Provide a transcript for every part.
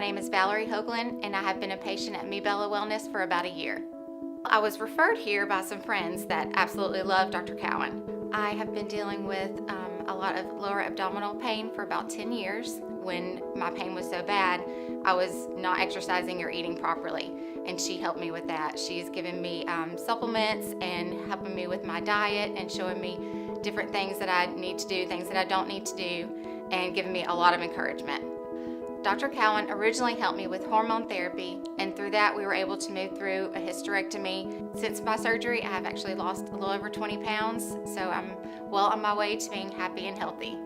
name is Valerie Hoagland, and I have been a patient at MiBella Wellness for about a year. I was referred here by some friends that absolutely love Dr. Cowan. I have been dealing with a lot of lower abdominal pain for about 10 years. When my pain was so bad, I was not exercising or eating properly, and she helped me with that. She's given me supplements and helping me with my diet and showing me different things that I need to do, things that I don't need to do, and giving me a lot of encouragement. Dr. Cowan originally helped me with hormone therapy, and through that we were able to move through a hysterectomy. Since my surgery, I have actually lost a little over 20 pounds, so I'm well on my way to being happy and healthy.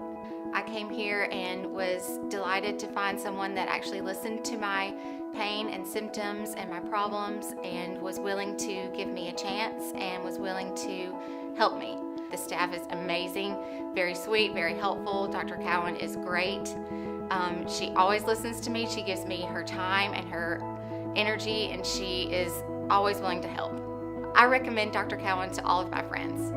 I came here and was delighted to find someone that actually listened to my pain and symptoms and my problems and was willing to give me a chance and was willing to help me. The staff is amazing, very sweet, very helpful. Dr. Cowan is great. She always listens to me. She gives me her time and her energy, and she is always willing to help. I recommend Dr. Cowan to all of my friends.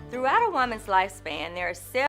Throughout a woman's lifespan, there are several